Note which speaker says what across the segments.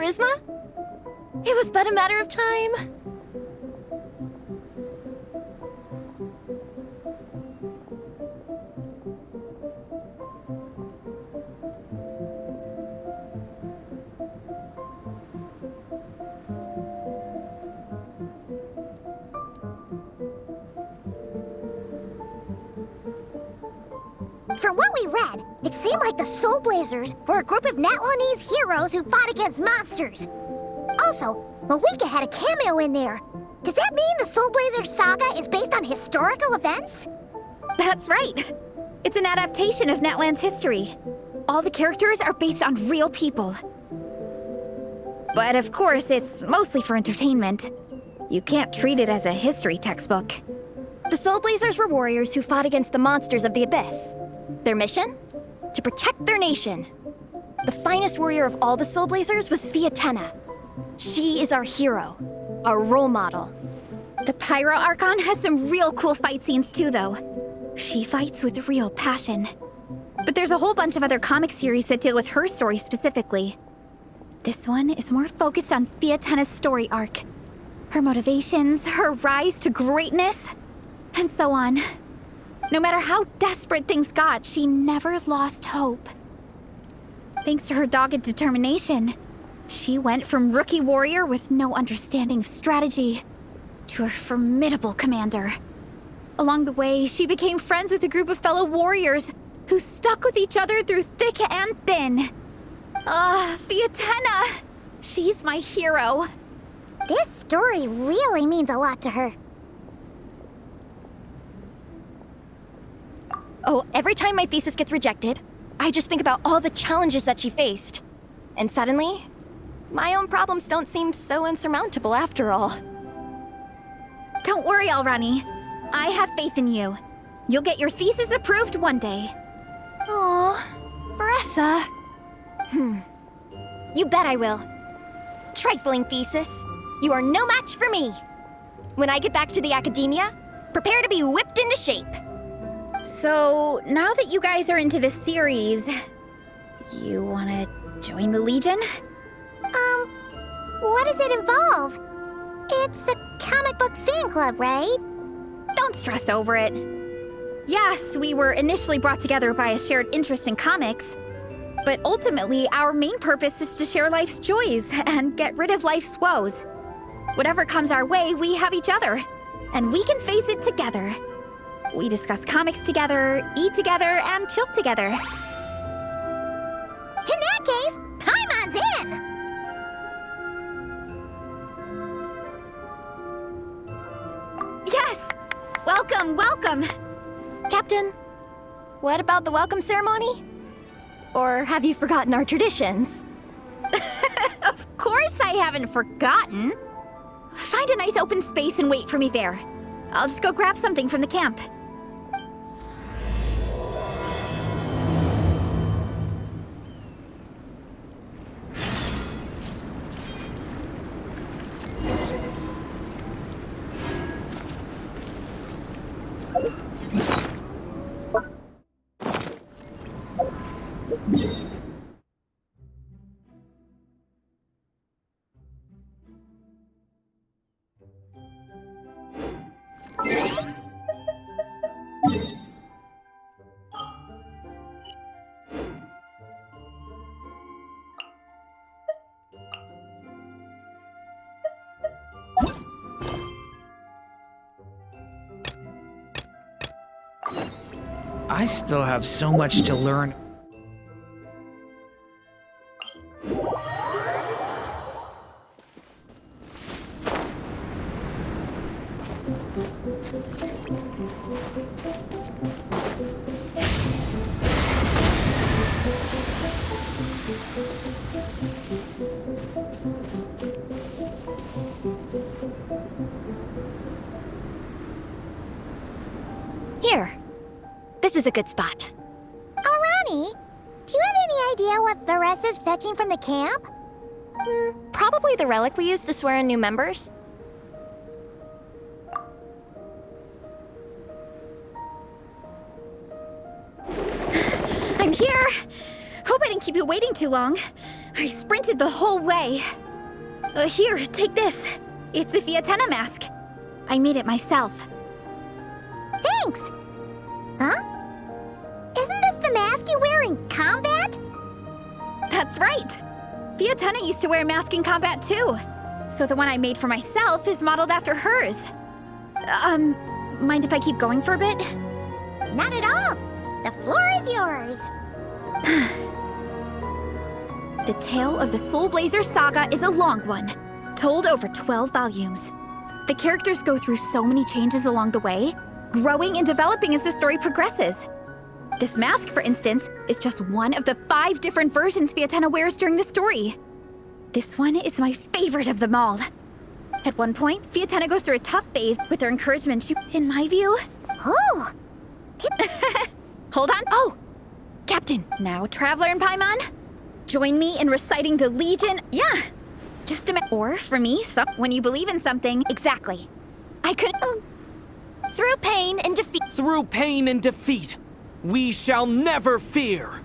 Speaker 1: charisma? It was but a matter of time.
Speaker 2: From what we read, it seemed like the Soul Blazers were a group of Natlanese heroes who fought against monsters. Also, Malika had a cameo in there. Does that mean the Soul Blazer saga is based on historical events?
Speaker 3: That's right. It's an adaptation of Natlan's history. All the characters are based on real people. But of course, it's mostly for entertainment. You can't treat it as a history textbook.
Speaker 1: The Soul Blazers were warriors who fought against the monsters of the Abyss. Their mission? To protect their nation. The finest warrior of all the Soul Blazers was Fiatena. She is our hero, our role model.
Speaker 3: The Pyro Archon has some real cool fight scenes too, though. She fights with real passion. But there's a whole bunch of other comic series that deal with her story specifically. This one is more focused on Fiatena's story arc. Her motivations, her rise to greatness, and so on. No matter how desperate things got, she never lost hope. Thanks to her dogged determination, she went from rookie warrior with no understanding of strategy to a formidable commander. Along the way, she became friends with a group of fellow warriors who stuck with each other through thick and thin. Fiatena! She's my hero.
Speaker 2: This story really means a lot to her.
Speaker 1: Oh, every time my thesis gets rejected, I just think about all the challenges that she faced. And suddenly, my own problems don't seem so insurmountable after all.
Speaker 3: Don't worry, Alrani. I have faith in you. You'll get your thesis approved one day.
Speaker 1: Aw, Veressa. You bet I will. Trifling thesis, you are no match for me. When I get back to the academia, prepare to be whipped into shape.
Speaker 3: So, now that you guys are into this series, you wanna join the Legion?
Speaker 2: What does it involve? It's a comic book fan club, right?
Speaker 3: Don't stress over it. Yes, we were initially brought together by a shared interest in comics, but ultimately our main purpose is to share life's joys and get rid of life's woes. Whatever comes our way, we have each other, and we can face it together. We discuss comics together, eat together, and chill together.
Speaker 2: In that case, Paimon's in!
Speaker 3: Yes! Welcome, welcome!
Speaker 1: Captain, what about the welcome ceremony? Or have you forgotten our traditions?
Speaker 3: Of course I haven't forgotten! Find a nice open space and wait for me there. I'll just go grab something from the camp.
Speaker 4: I still have so much to learn.
Speaker 1: Here. This is a good spot.
Speaker 2: Alrani, do you have any idea what Veressa's fetching from the camp?
Speaker 1: Probably the relic we used to swear in new members.
Speaker 3: I'm here! Hope I didn't keep you waiting too long. I sprinted the whole way. Here, take this. It's a Fiatenna mask. I made it myself.
Speaker 2: Thanks! Huh? Isn't this the mask you wear in combat?
Speaker 3: That's right. Fiatenna used to wear a mask in combat too. So the one I made for myself is modeled after hers. Mind if I keep going for a bit?
Speaker 2: Not at all! The floor is yours!
Speaker 3: The tale of the Soul Blazer saga is a long one, told over 12 volumes. The characters go through so many changes along the way, growing and developing as the story progresses. This mask, for instance, is just one of the 5 different versions Fiatenna wears during the story. This one is my favorite of them all. At one point, Fiatenna goes through a tough phase with her encouragement. In my view...
Speaker 2: Oh!
Speaker 3: Hold on. Oh! Captain! Now, Traveler and Paimon, join me in reciting the Legion... Yeah! Just a minute. Or, for me, when you believe in something...
Speaker 1: Exactly. I could... Through pain and defeat...
Speaker 5: Through pain and defeat, we shall never fear.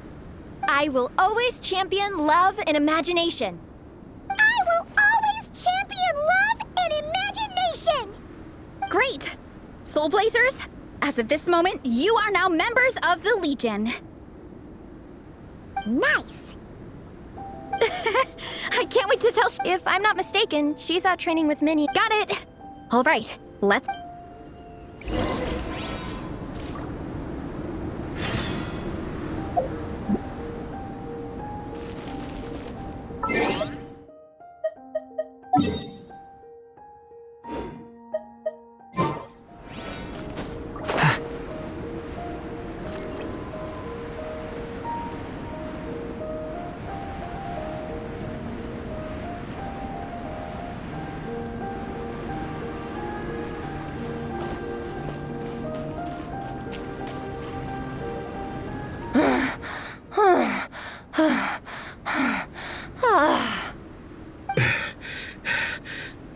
Speaker 1: I will always champion love and imagination.
Speaker 2: I will always champion love and imagination!
Speaker 3: Great! Soul Blazers, as of this moment, you are now members of the Legion.
Speaker 2: Nice!
Speaker 3: I can't wait to tell
Speaker 1: If I'm not mistaken, she's out training with Minnie.
Speaker 3: Got it! All right, let's...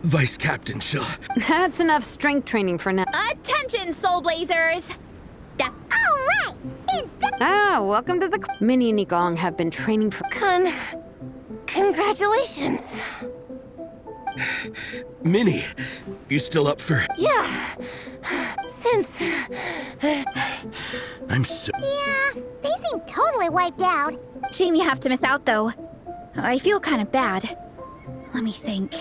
Speaker 6: Vice Captain Shaw.
Speaker 7: That's enough strength training for now.
Speaker 3: Attention, Soul Blazers!
Speaker 2: Alright!
Speaker 7: Welcome to the Minnie and Gong have been training for...
Speaker 1: Congratulations.
Speaker 6: Minnie, you still up for...
Speaker 1: Yeah. Since...
Speaker 6: I'm so...
Speaker 2: Yeah, they seem totally wiped out.
Speaker 3: Shame you have to miss out, though. I feel kind of bad. Let me think.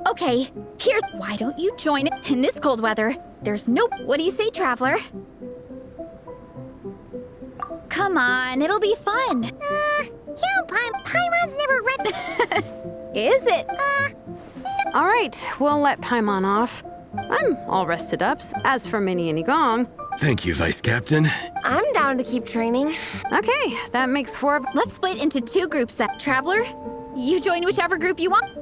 Speaker 3: Okay, here's... Why don't you join it in this cold weather? There's no... What do you say, Traveler? Come on, it'll be fun.
Speaker 2: Paimon's never read...
Speaker 3: Is it?
Speaker 7: All right, we'll let Paimon off. I'm all rested up. As for Minnie and Gong...
Speaker 6: Thank you, Vice Captain.
Speaker 1: I'm down to keep training.
Speaker 7: Okay, that makes 4 of...
Speaker 3: Let's split into 2 groups then. Traveler, you join whichever group you want.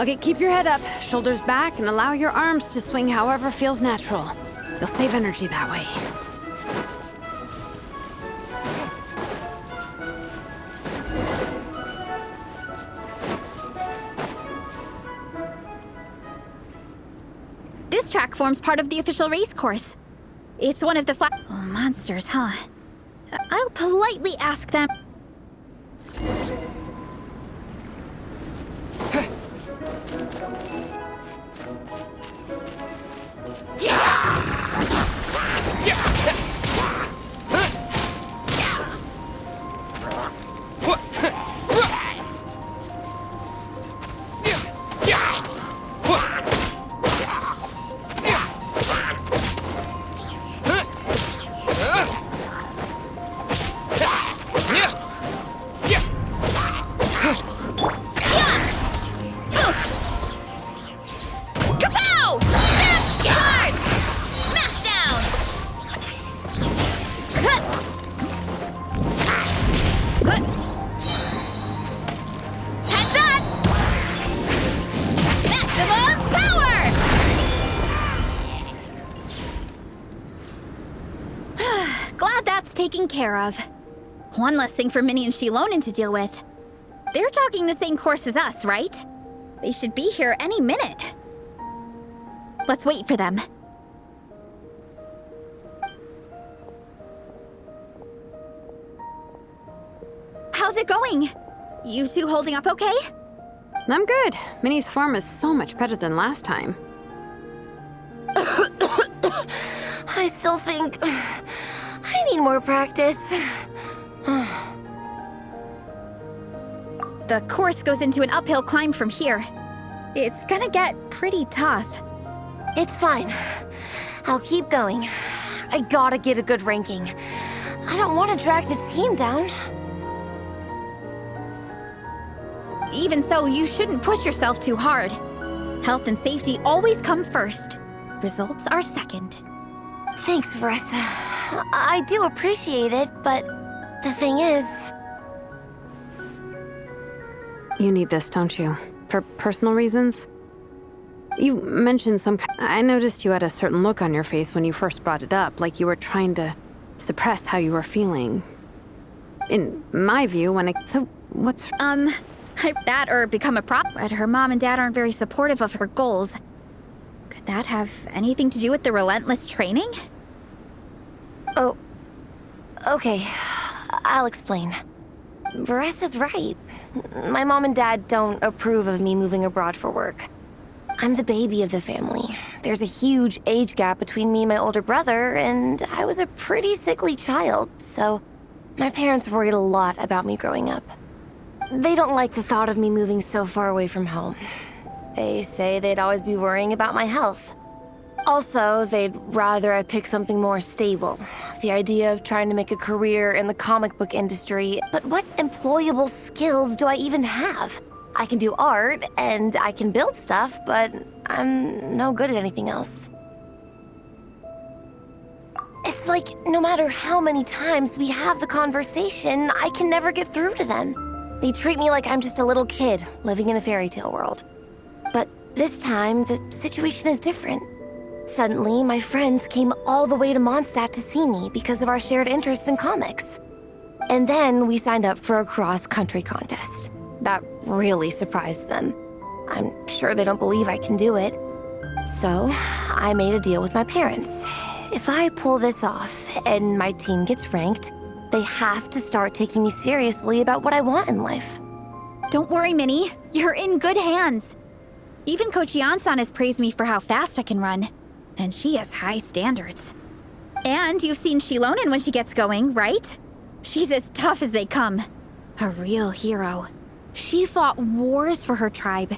Speaker 7: Okay, keep your head up, shoulders back, and allow your arms to swing however feels natural. You'll save energy that way.
Speaker 3: This track forms part of the official race course. It's one of the monsters, huh? I'll politely ask them. care of. One less thing for Minnie and Shilonen to deal with. They're talking the same course as us, right? They should be here any minute. Let's wait for them. How's it going? You two holding up okay?
Speaker 7: I'm good. Minnie's form is so much better than last time.
Speaker 2: I still think I need more practice.
Speaker 3: The course goes into an uphill climb from here. It's gonna get pretty tough.
Speaker 2: It's fine. I'll keep going. I gotta get a good ranking. I don't want to drag the team down.
Speaker 3: Even so, you shouldn't push yourself too hard. Health and safety always come first. Results are second.
Speaker 2: Thanks, Vanessa. I do appreciate it, but the thing is...
Speaker 7: You need this, don't you? For personal reasons? You mentioned I noticed you had a certain look on your face when you first brought it up, like you were trying to suppress how you were feeling. In my view, So, what's...
Speaker 3: That or become a prop, but her mom and dad aren't very supportive of her goals. Could that have anything to do with the relentless training?
Speaker 2: Oh, okay. I'll explain. Vanessa's right. My mom and dad don't approve of me moving abroad for work. I'm the baby of the family. There's a huge age gap between me and my older brother, and I was a pretty sickly child, so my parents worried a lot about me growing up. They don't like the thought of me moving so far away from home. They say they'd always be worrying about my health. Also, they'd rather I pick something more stable. The idea of trying to make a career in the comic book industry, but what employable skills do I even have? I can do art, and I can build stuff, but I'm no good at anything else. It's like, no matter how many times we have the conversation, I can never get through to them. They treat me like I'm just a little kid living in a fairy tale world. But this time, the situation is different. Suddenly, my friends came all the way to Mondstadt to see me because of our shared interest in comics. And then we signed up for a cross-country contest. That really surprised them. I'm sure they don't believe I can do it. So, I made a deal with my parents. If I pull this off and my team gets ranked, they have to start taking me seriously about what I want in life.
Speaker 3: Don't worry, Minnie. You're in good hands. Even Coach Jansan has praised me for how fast I can run. And she has high standards. And you've seen Shilonen when she gets going, right? She's as tough as they come. A real hero. She fought wars for her tribe.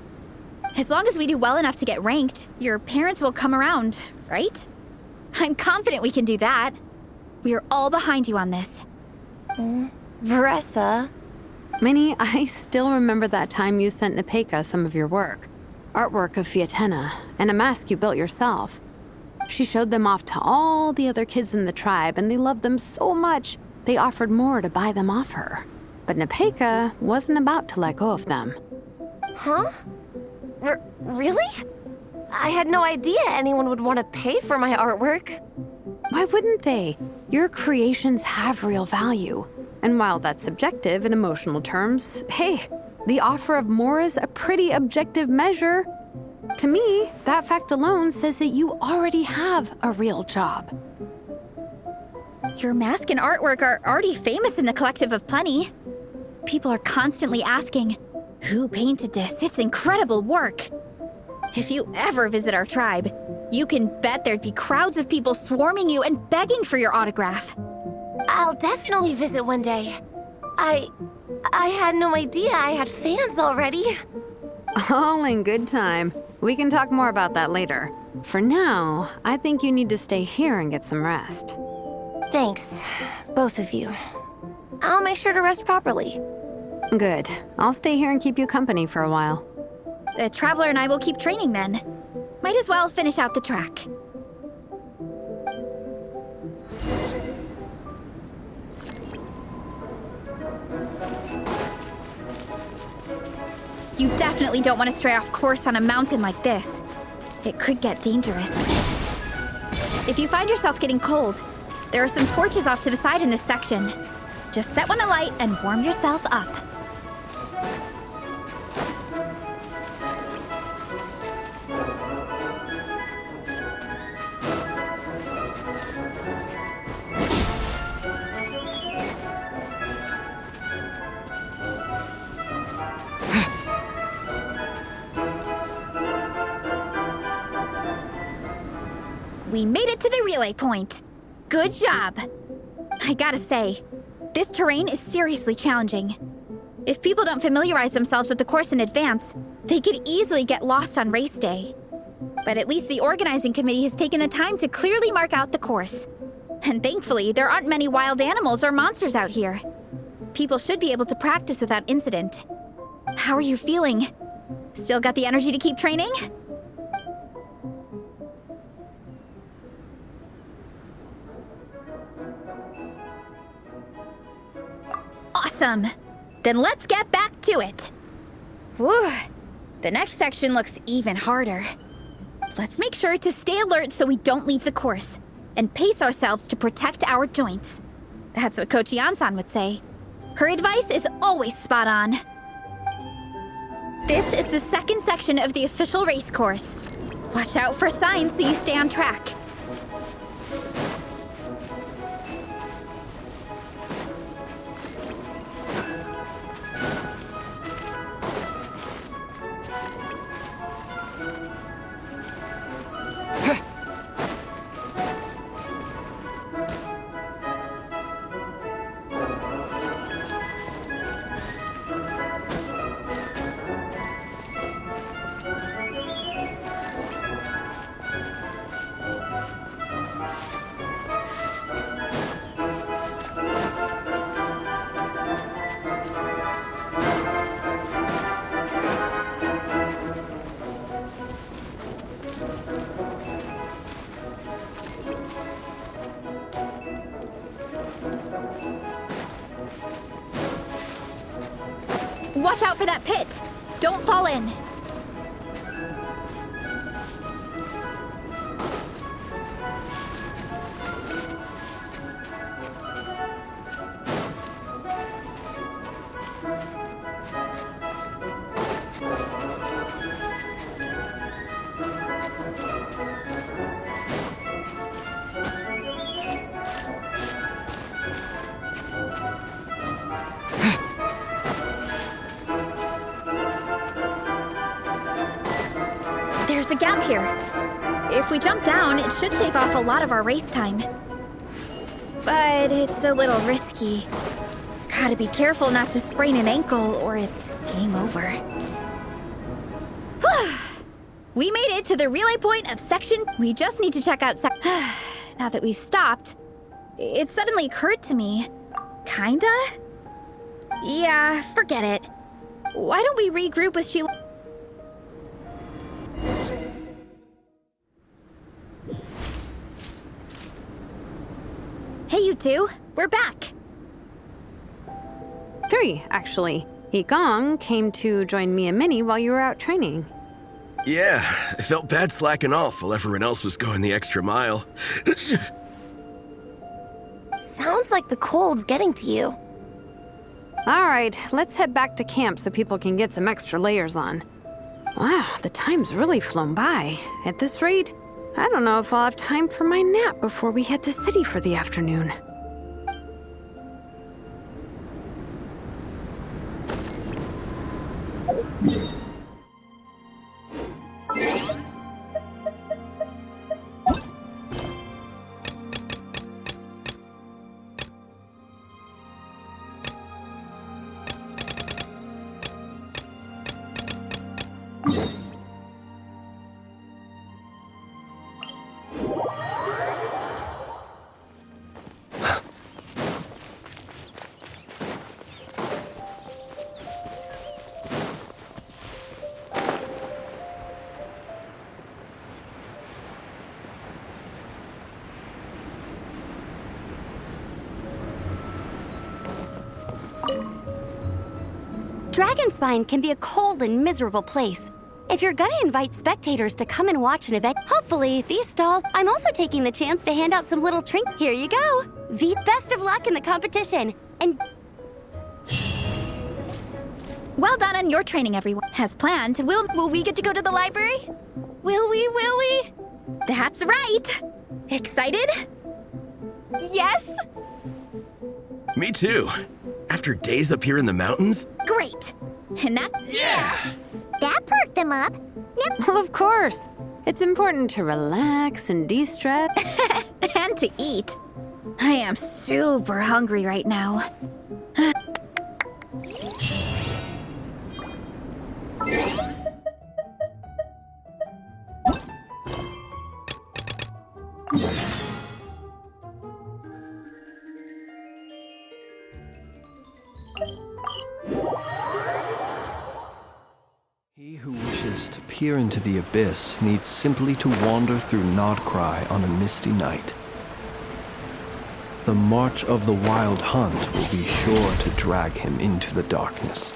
Speaker 3: As long as we do well enough to get ranked, your parents will come around, right? I'm confident we can do that. We are all behind you on this.
Speaker 2: Vanessa.
Speaker 7: Minnie, I still remember that time you sent Nepeka some of your work. Artwork of Fiatena, and a mask you built yourself. She showed them off to all the other kids in the tribe, and they loved them so much, they offered more to buy them off her. But Nepeka wasn't about to let go of them.
Speaker 2: Huh? Really? I had no idea anyone would want to pay for my artwork.
Speaker 7: Why wouldn't they? Your creations have real value. And while that's subjective in emotional terms, hey, the offer of more is a pretty objective measure. To me, that fact alone says that you already have a real job.
Speaker 3: Your mask and artwork are already famous in the Collective of Plenty. People are constantly asking, who painted this? It's incredible work. If you ever visit our tribe, you can bet there'd be crowds of people swarming you and begging for your autograph.
Speaker 2: I'll definitely visit one day. I had no idea I had fans already.
Speaker 7: All in good time. We can talk more about that later. For now, I think you need to stay here and get some rest.
Speaker 2: Thanks, both of you. I'll make sure to rest properly.
Speaker 7: Good. I'll stay here and keep you company for a while.
Speaker 3: The Traveler and I will keep training then. Might as well finish out the track. You definitely don't want to stray off course on a mountain like this. It could get dangerous. If you find yourself getting cold, There are some torches off to the side in this section. Just set one alight and warm yourself up. We made it to the relay point. Good job. I gotta say, this terrain is seriously challenging. If people don't familiarize themselves with the course in advance, they could easily get lost on race day. But at least the organizing committee has taken the time to clearly mark out the course. And thankfully, there aren't many wild animals or monsters out here. People should be able to practice without incident. How are you feeling? Still got the energy to keep training? Awesome! Then let's get back to it! Whew! The next section looks even harder. Let's make sure to stay alert so we don't leave the course, and pace ourselves to protect our joints. That's what Coach Yan-san would say. Her advice is always spot on. This is the second section of the official race course. Watch out for signs so you stay on track. Watch out for that pit! Don't fall in! There's a gap here. If we jump down, it should shave off a lot of our race time. But it's a little risky. Gotta be careful not to sprain an ankle or it's game over. We made it to the relay point of section. We just need to check out now that we've stopped, it suddenly occurred to me. Kinda? Yeah, forget it. Why don't we regroup with Sheila? Hey, you two. We're back.
Speaker 7: 3, actually. Yigong came to join me and Minnie while you were out training.
Speaker 6: Yeah, I felt bad slacking off while everyone else was going the extra mile.
Speaker 2: Sounds like the cold's getting to you.
Speaker 7: All right, let's head back to camp so people can get some extra layers on. Wow, the time's really flown by. At this rate, I don't know if I'll have time for my nap before we hit the city for the afternoon.
Speaker 2: Dragonspine can be a cold and miserable place,
Speaker 8: If you're gonna invite spectators to come and watch an event, hopefully these stalls. I'm also taking the chance to hand out some little trinkets. Here you go. The best of luck in the competition. And
Speaker 3: Well done on your training, everyone. As planned,
Speaker 1: Will we get to go to the library? Will we?
Speaker 3: That's right. Excited?
Speaker 1: Yes?
Speaker 6: Me too. After days up here in the mountains?
Speaker 3: Great. And that.
Speaker 6: Yeah!
Speaker 2: That perked them up.
Speaker 7: Well, of course. It's important to relax and de-stress.
Speaker 3: And to eat. I am super hungry right now.
Speaker 9: He who wishes to peer into the abyss needs simply to wander through Nodcry on a misty night. The march of the wild hunt will be sure to drag him into the darkness.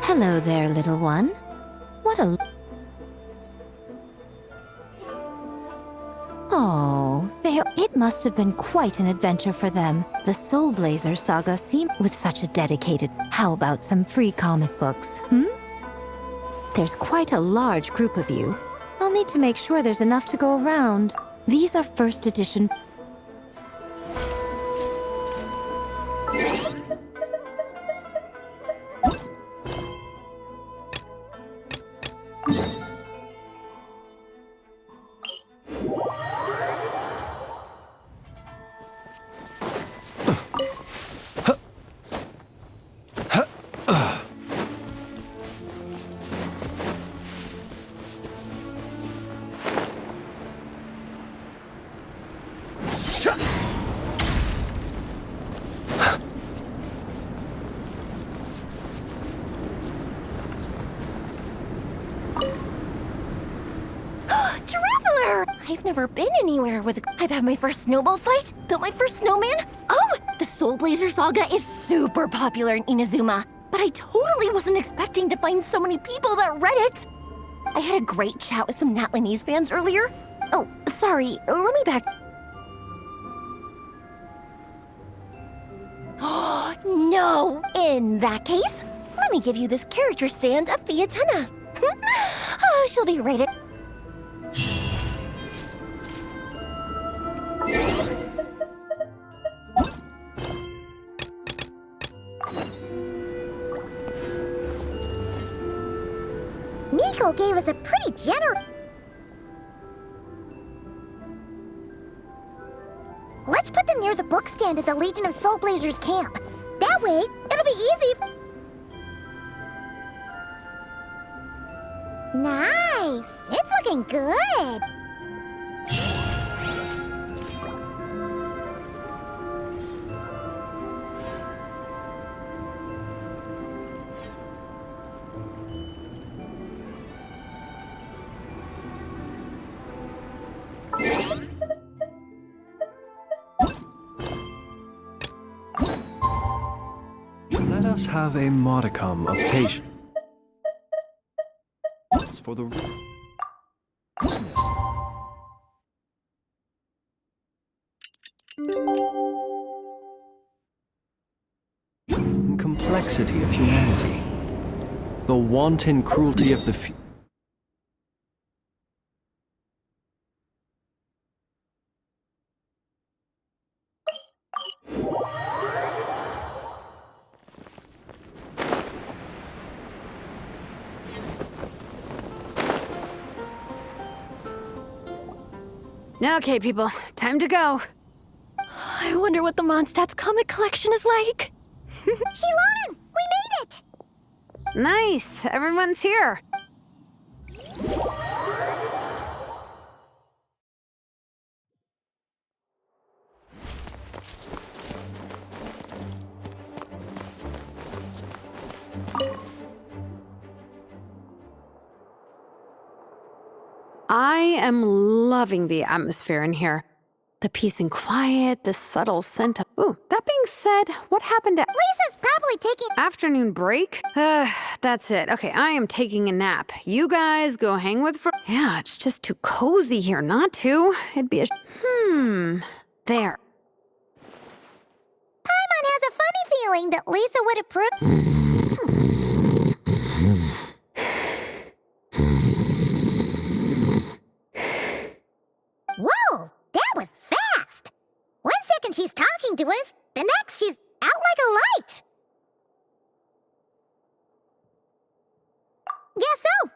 Speaker 10: Hello there, little one. What a... Oh, it must have been quite an adventure for them. The Soul Blazer saga seemed with such a dedicated... How about some free comic books, There's quite a large group of you. I'll need to make sure there's enough to go around. These are first edition...
Speaker 1: I've never been anywhere with. I've had my first snowball fight, built my first snowman. Oh, the Soul Blazer saga is super popular in Inazuma, but I totally wasn't expecting to find so many people that read it. I had a great chat with some Natlanese fans earlier. Oh, sorry, let me back. Oh, no! In that case, let me give you this character stand of Fiatena. Oh, she'll be rated.
Speaker 2: Miko gave us a pretty generous... Let's put them near the book stand at the Legion of Soul Blazers camp. That way, it'll be easy. Nice! It's looking good!
Speaker 9: Let us have a modicum of patience for the... and complexity of humanity. The wanton cruelty of the few.
Speaker 7: Okay, people, time to go.
Speaker 1: I wonder what the Mondstadt's comic collection is like.
Speaker 2: Shilonen, we made it!
Speaker 7: Nice, everyone's here. I am loving the atmosphere in here. The peace and quiet, the subtle scent of... Ooh, that being said, what happened to...
Speaker 2: Lisa's probably taking...
Speaker 7: Afternoon break? That's it. Okay, I am taking a nap. You guys go hang with... Yeah, it's just too cozy here not to. It'd be a... There.
Speaker 2: Paimon has a funny feeling that Lisa would approve... Whoa! That was fast! 1 second she's talking to us, the next she's out like a light! Guess so!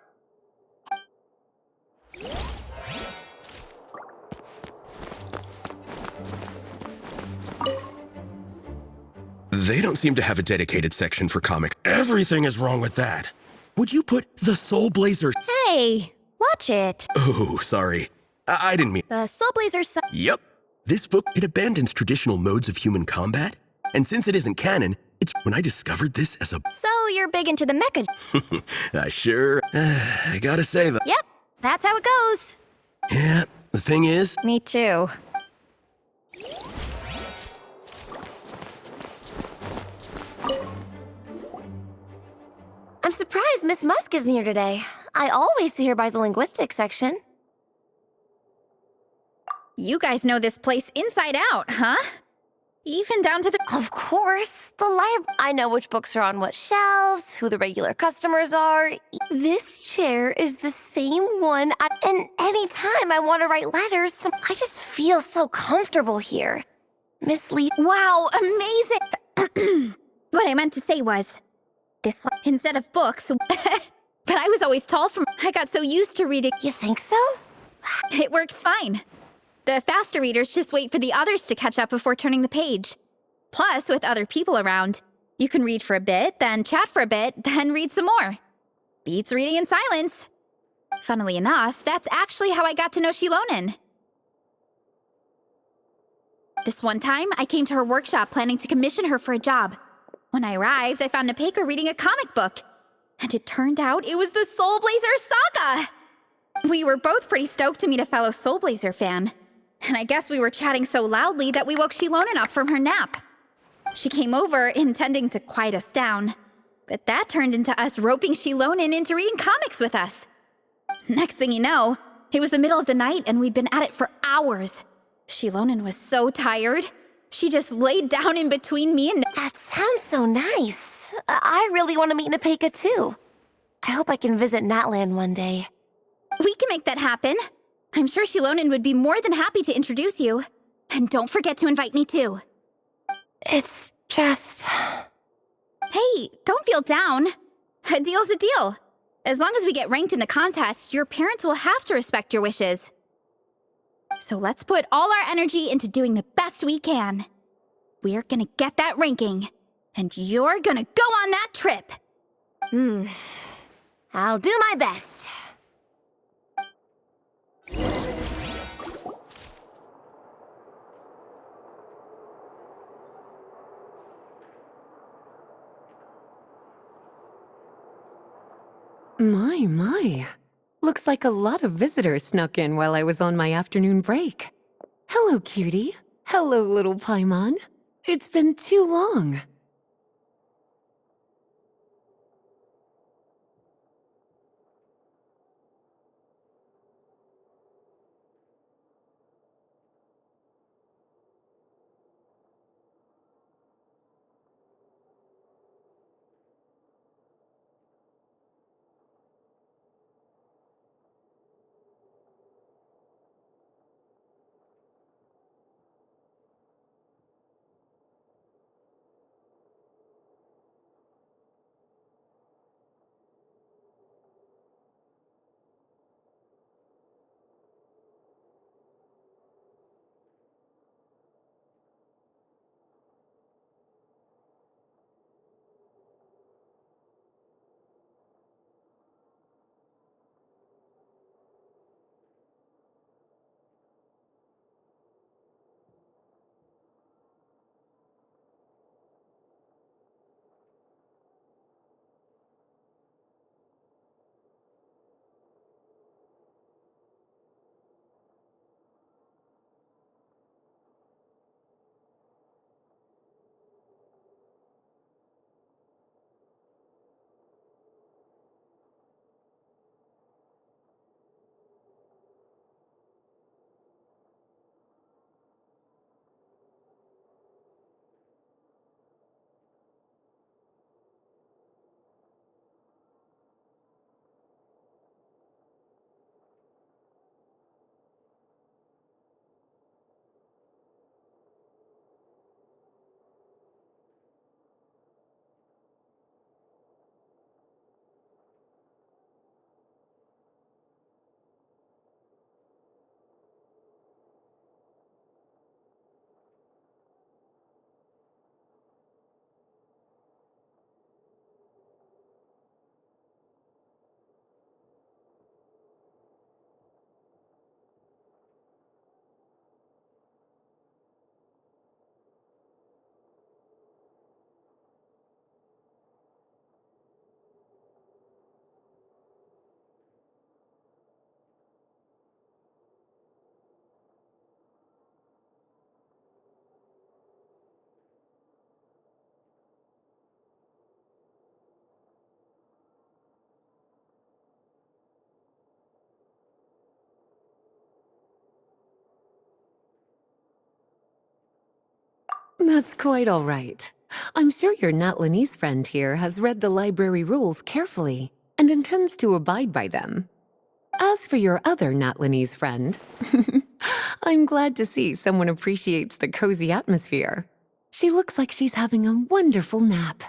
Speaker 6: They don't seem to have a dedicated section for comics. Everything is wrong with that. Would you put the Soul Blazer...
Speaker 1: Hey, watch it.
Speaker 6: Oh, sorry. I didn't mean...
Speaker 1: The Soul Blazers...
Speaker 6: Yep. This book, it abandons traditional modes of human combat. And since it isn't canon, it's when I discovered this as a...
Speaker 1: So you're big into the mecha...
Speaker 6: I sure... I gotta say that...
Speaker 1: Yep, that's how it goes.
Speaker 6: Yeah, the thing is...
Speaker 1: Me too.
Speaker 8: I'm surprised Miss Musk isn't here today. I always see her by the linguistics section.
Speaker 3: You guys know this place inside out, huh? Even down to the...
Speaker 8: Of course, the library. I know which books are on what shelves, who the regular customers are. This chair is the same one, and anytime I want to write letters to... I just feel so comfortable here. Miss Lee...
Speaker 3: Wow, amazing! What I meant to say was, this instead of books, but I was always tall from... I got so used to reading...
Speaker 8: You think so?
Speaker 3: It works fine. The faster readers just wait for the others to catch up before turning the page. Plus, with other people around, you can read for a bit, then chat for a bit, then read some more. Beats reading in silence. Funnily enough, that's actually how I got to know Shilonen. This one time, I came to her workshop planning to commission her for a job. When I arrived, I found Nepeka reading a comic book. And it turned out it was the Soul Blazer saga! We were both pretty stoked to meet a fellow Soul Blazer fan. And I guess we were chatting so loudly that we woke Shilonen up from her nap. She came over, intending to quiet us down. But that turned into us roping Shilonen into reading comics with us. Next thing you know, it was the middle of the night and we'd been at it for hours. Shilonen was so tired. She just laid down in between me and...
Speaker 8: That sounds so nice. I really want to meet Nepeka too. I hope I can visit Natland one day.
Speaker 3: We can make that happen. I'm sure Shilonen would be more than happy to introduce you. And don't forget to invite me too.
Speaker 8: It's just...
Speaker 3: Hey, don't feel down. A deal's a deal. As long as we get ranked in the contest, your parents will have to respect your wishes. So let's put all our energy into doing the best we can. We're gonna get that ranking. And you're gonna go on that trip.
Speaker 8: I'll do my best.
Speaker 11: My. Looks like a lot of visitors snuck in while I was on my afternoon break. Hello, cutie. Hello, little Paimon. It's been too long. That's quite all right. I'm sure your Natlanese friend here has read the library rules carefully and intends to abide by them. As for your other Natlanese friend, I'm glad to see someone appreciates the cozy atmosphere. She looks like she's having a wonderful nap.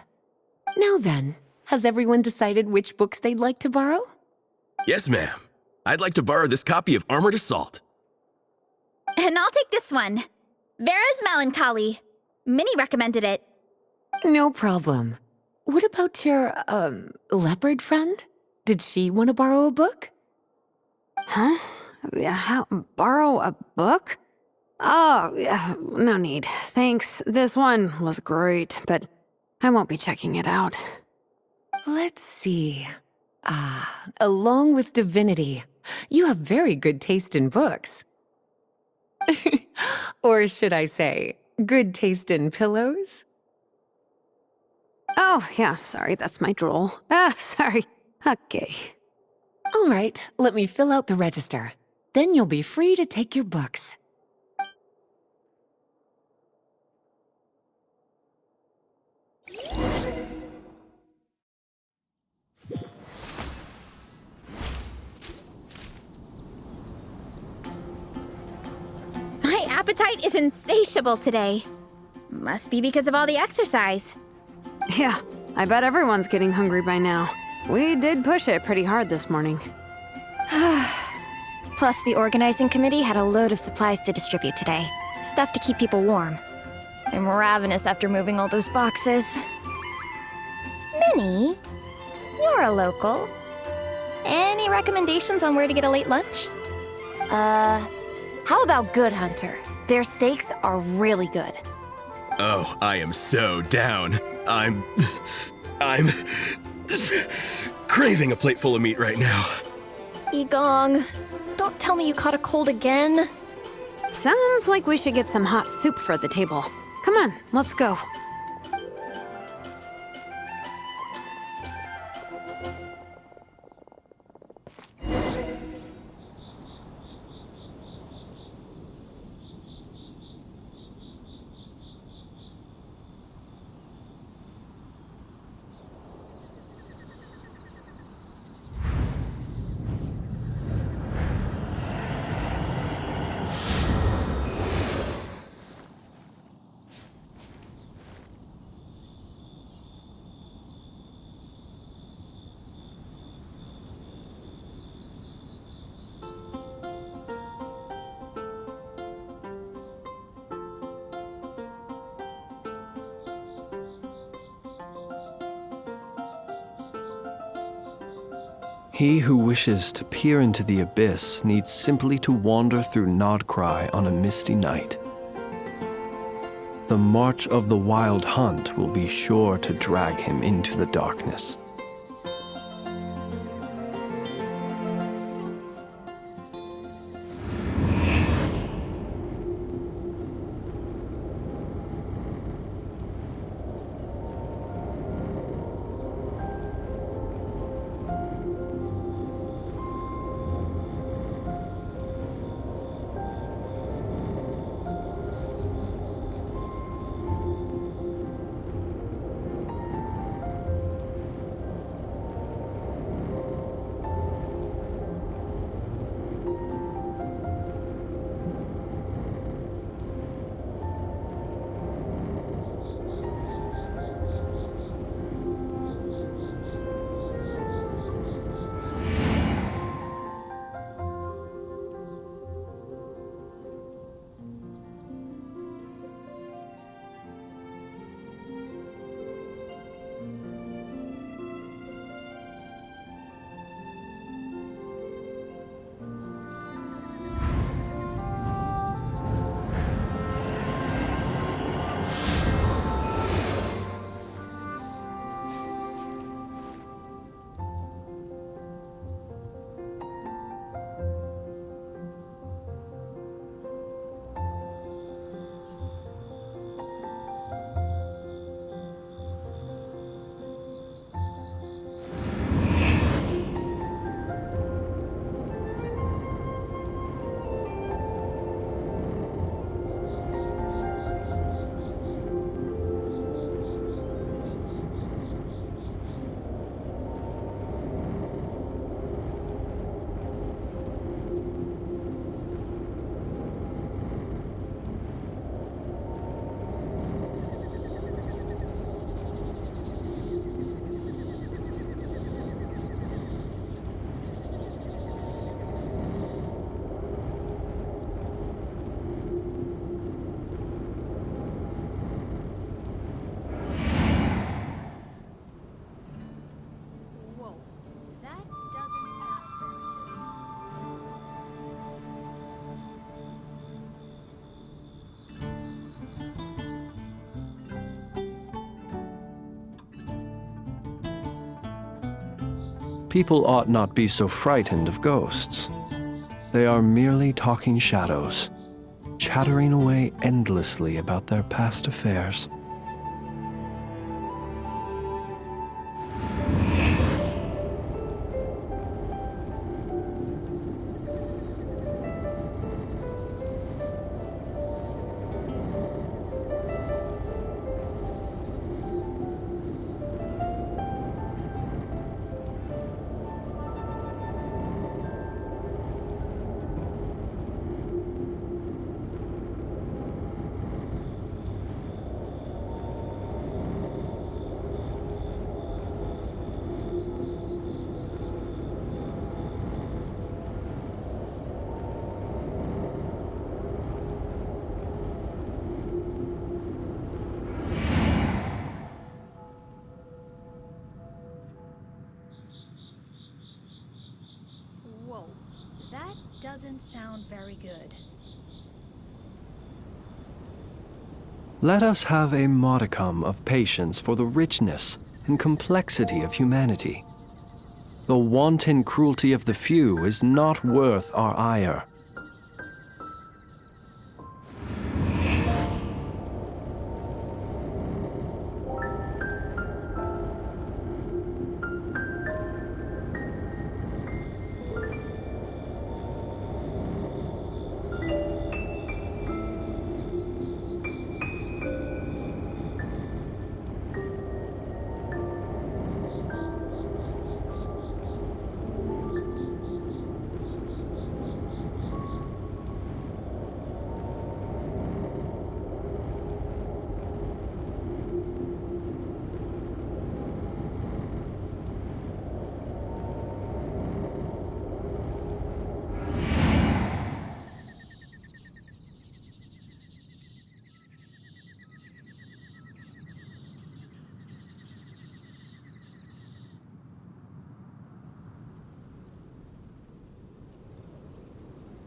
Speaker 11: Now then, has everyone decided which books they'd like to borrow?
Speaker 6: Yes, ma'am. I'd like to borrow this copy of Armored Assault.
Speaker 3: And I'll take this one. Vera's Melancholy. Minnie recommended it.
Speaker 11: No problem. What about your, leopard friend? Did she want to borrow a book?
Speaker 7: Huh? Borrow a book? Oh, yeah, no need. Thanks. This one was great, but I won't be checking it out.
Speaker 11: Let's see. Along with Divinity, you have very good taste in books. Or should I say, good taste in pillows?
Speaker 7: Oh, yeah, sorry, that's my drool. Sorry. Okay.
Speaker 11: All right, let me fill out the register. Then you'll be free to take your books.
Speaker 3: My appetite is insatiable today. Must be because of all the exercise.
Speaker 7: Yeah, I bet everyone's getting hungry by now. We did push it pretty hard this morning.
Speaker 1: Plus, the organizing committee had a load of supplies to distribute today. Stuff to keep people warm. I'm ravenous after moving all those boxes. Minnie, you're a local. Any recommendations on where to get a late lunch?
Speaker 8: How about Good Hunter? Their steaks are really good.
Speaker 6: Oh, I am so down. I'm craving a plate full of meat right now.
Speaker 1: Egong, don't tell me you caught a cold again.
Speaker 7: Sounds like we should get some hot soup for the table. Come on, let's go.
Speaker 9: He who wishes to peer into the abyss needs simply to wander through Nodcry on a misty night. The march of the wild hunt will be sure to drag him into the darkness. People ought not be so frightened of ghosts. They are merely talking shadows, chattering away endlessly about their past affairs.
Speaker 12: Whoa, that doesn't sound very good.
Speaker 9: Let us have a modicum of patience for the richness and complexity of humanity. The wanton cruelty of the few is not worth our ire.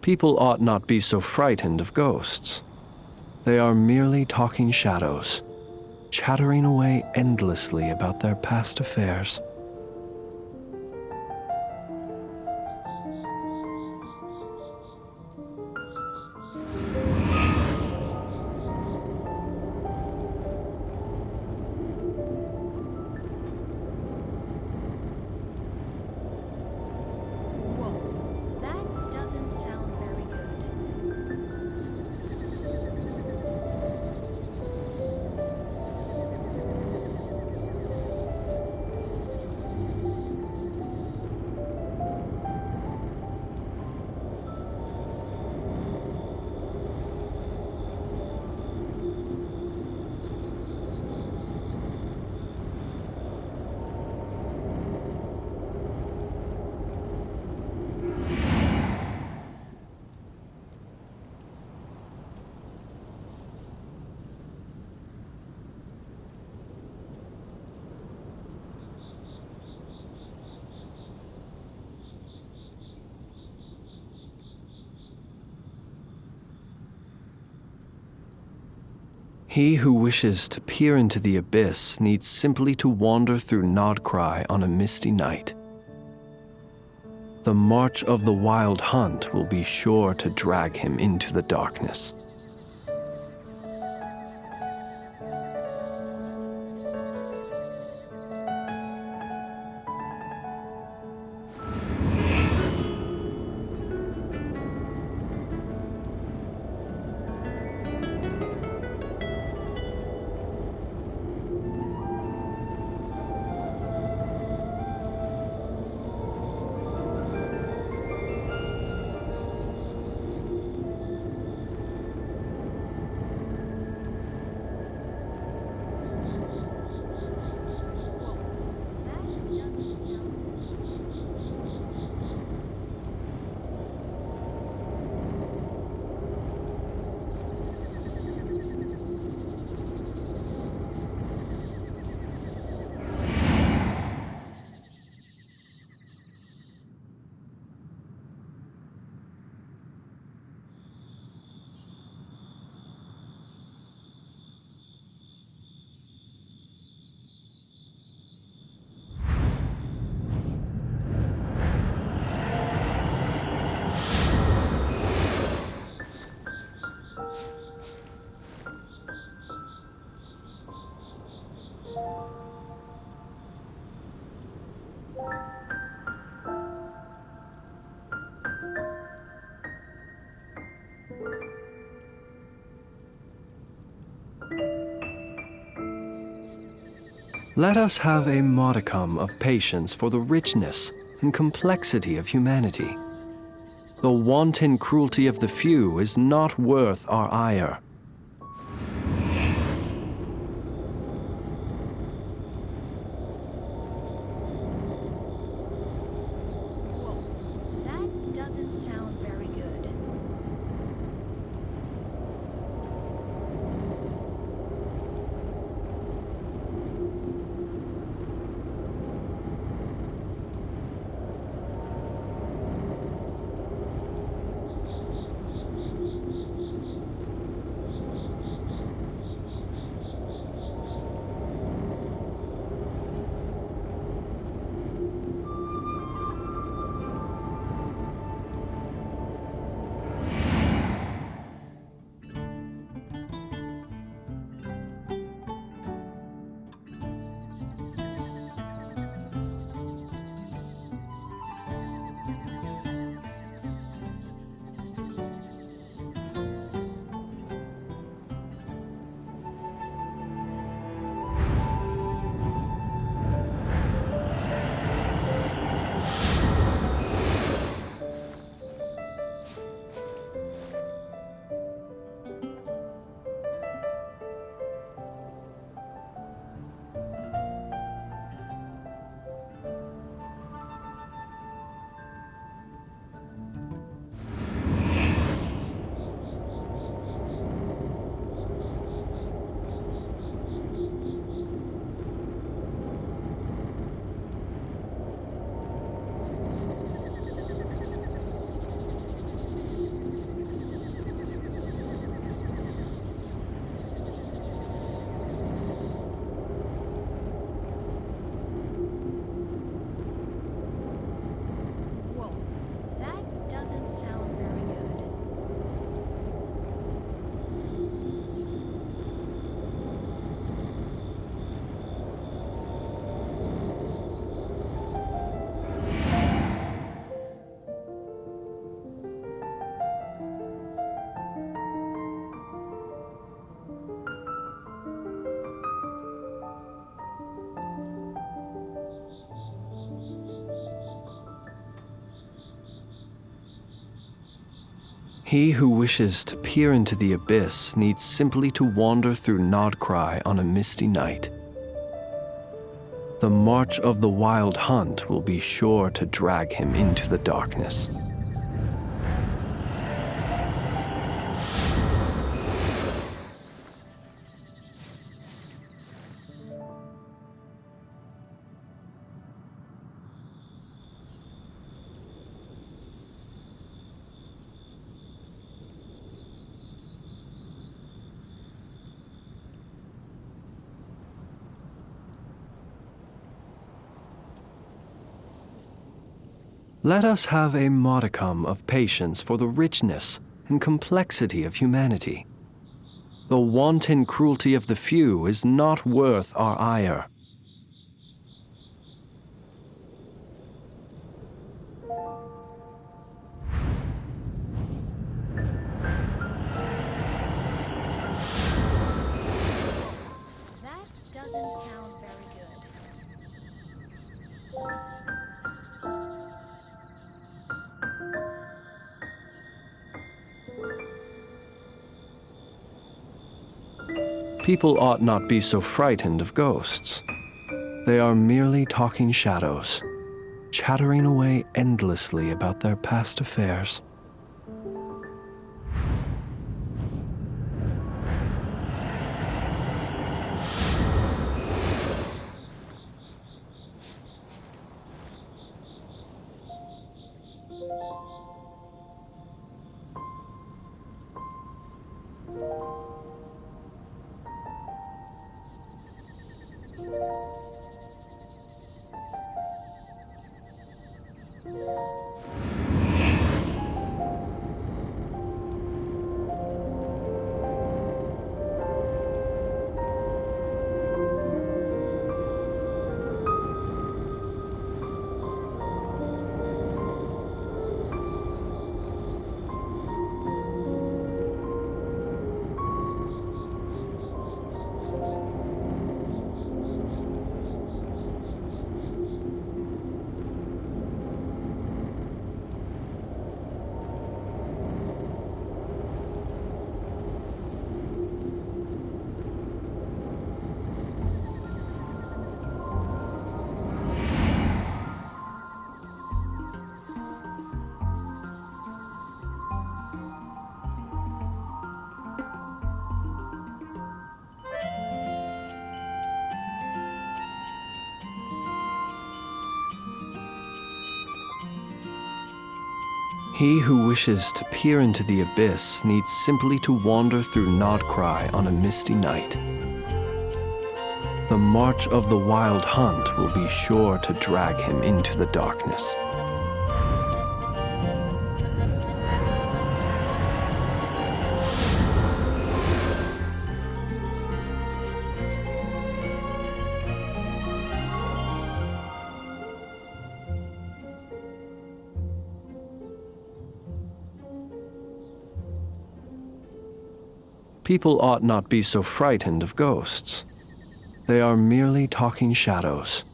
Speaker 9: People ought not be so frightened of ghosts. They are merely talking shadows, chattering away endlessly about their past affairs.
Speaker 12: Whoa, that doesn't sound very good.
Speaker 9: He who wishes to peer into the abyss needs simply to wander through Nodcry on a misty night. The march of the wild hunt will be sure to drag him into the darkness. Let us have a modicum of patience for the richness and complexity of humanity. The wanton cruelty of the few is not worth our ire.
Speaker 12: That doesn't sound very good. Whoa, that doesn't sound very good.
Speaker 9: He who wishes to peer into the abyss needs simply to wander through Nodcry on a misty night. The march of the wild hunt will be sure to drag him into the darkness. Let us have a modicum of patience for the richness and complexity of humanity. The wanton cruelty of the few is not worth our ire.
Speaker 12: That doesn't sound very good.
Speaker 9: People ought not be so frightened of ghosts. They are merely talking shadows, chattering away endlessly about their past affairs. He who wishes to peer into the abyss needs simply to wander through Nodcry on a misty night. The march of the wild hunt will be sure to drag him into the darkness. People ought not be so frightened of ghosts. They are merely talking shadows,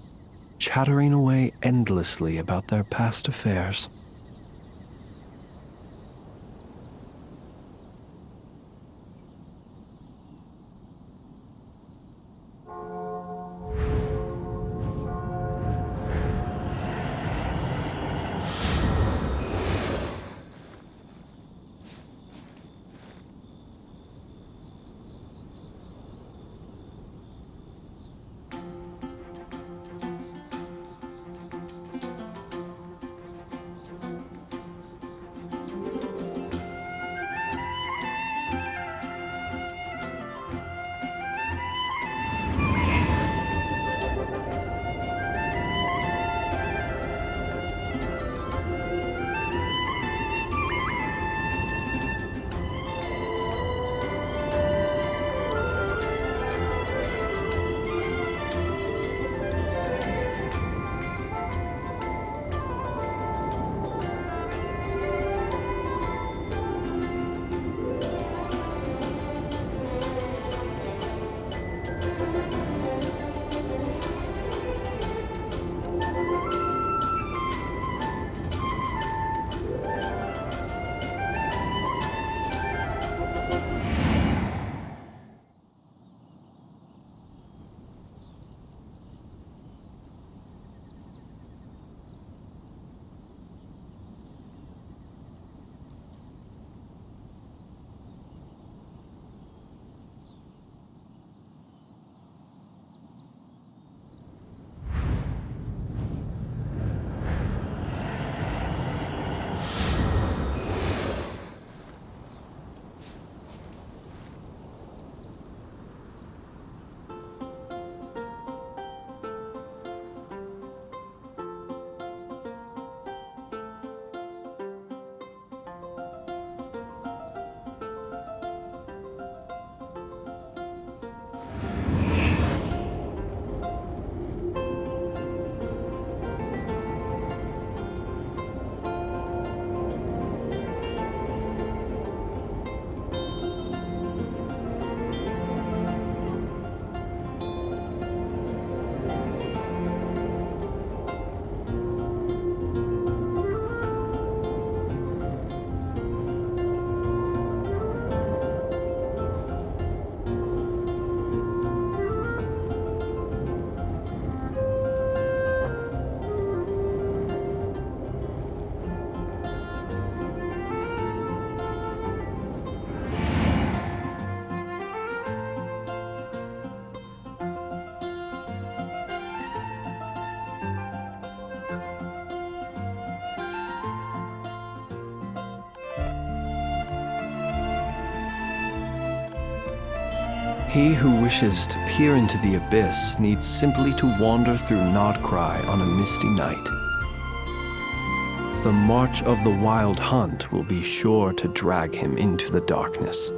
Speaker 9: chattering away endlessly about their past affairs. He who wishes to peer into the abyss needs simply to wander through Nodcry on a misty night. The march of the wild hunt will be sure to drag him into the darkness.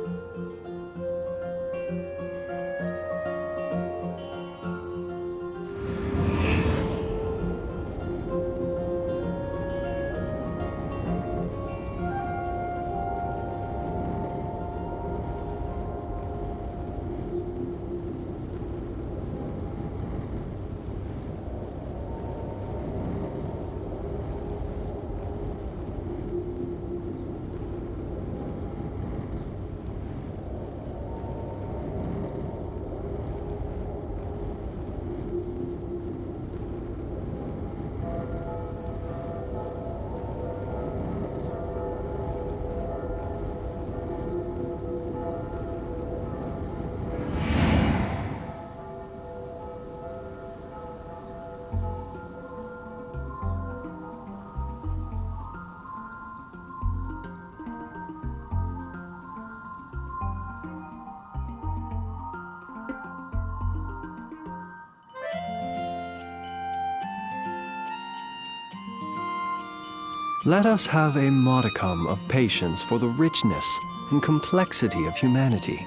Speaker 9: Let us have a modicum of patience for the richness and complexity of humanity.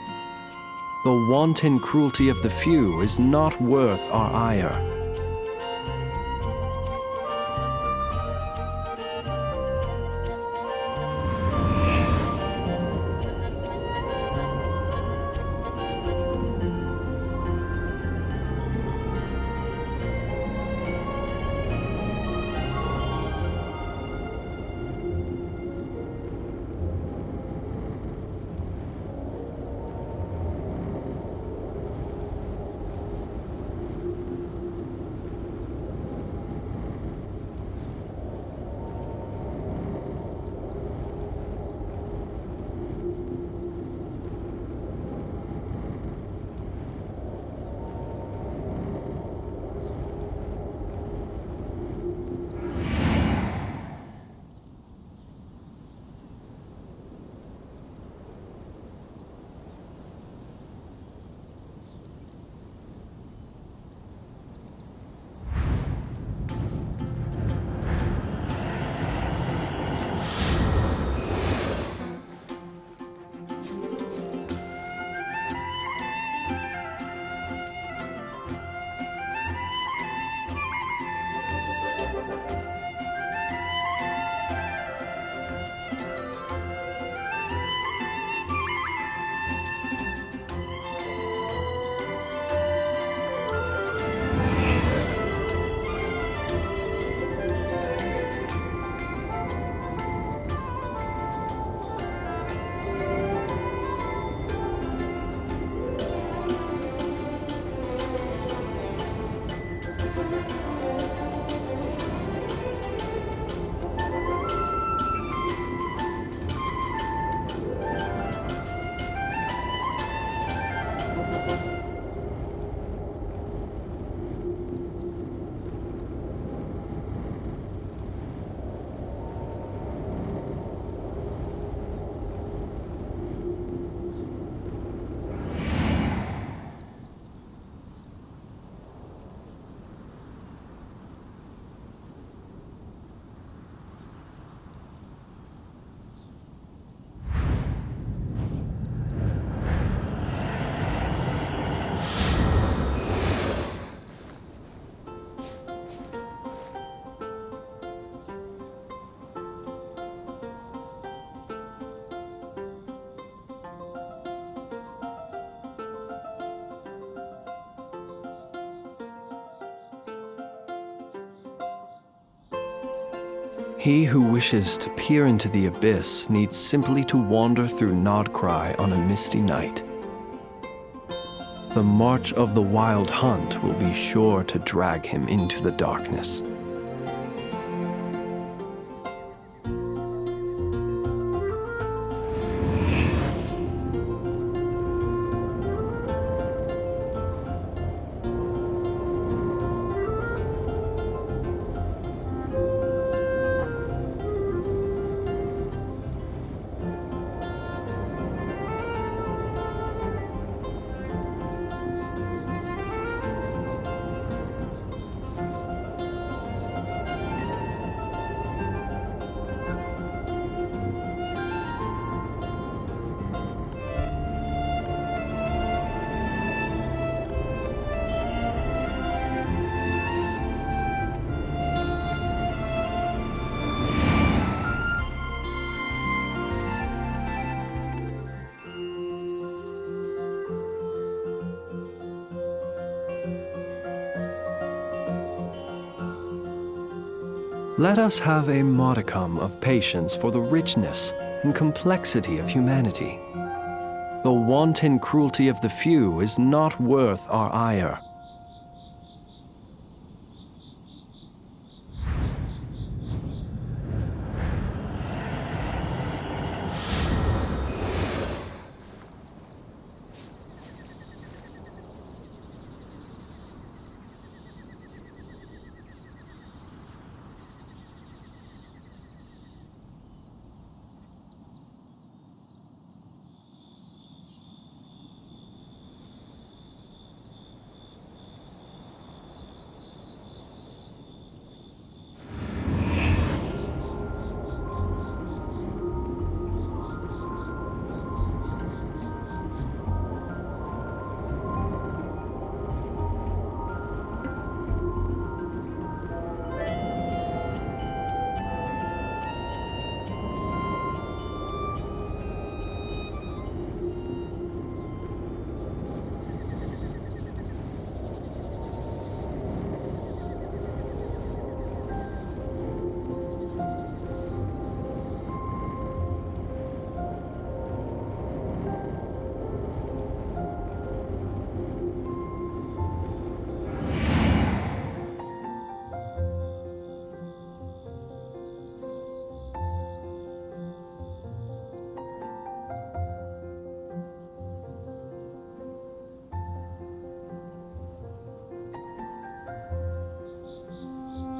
Speaker 9: The wanton cruelty of the few is not worth our ire. He who wishes to peer into the abyss needs simply to wander through Nodcry on a misty night. The march of the wild hunt will be sure to drag him into the darkness. Let us have a modicum of patience for the richness and complexity of humanity. The wanton cruelty of the few is not worth our ire.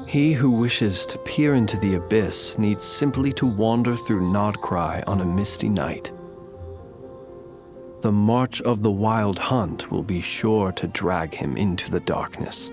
Speaker 9: He who wishes to peer into the abyss needs simply to wander through Nodcry on a misty night. The march of the wild hunt will be sure to drag him into the darkness.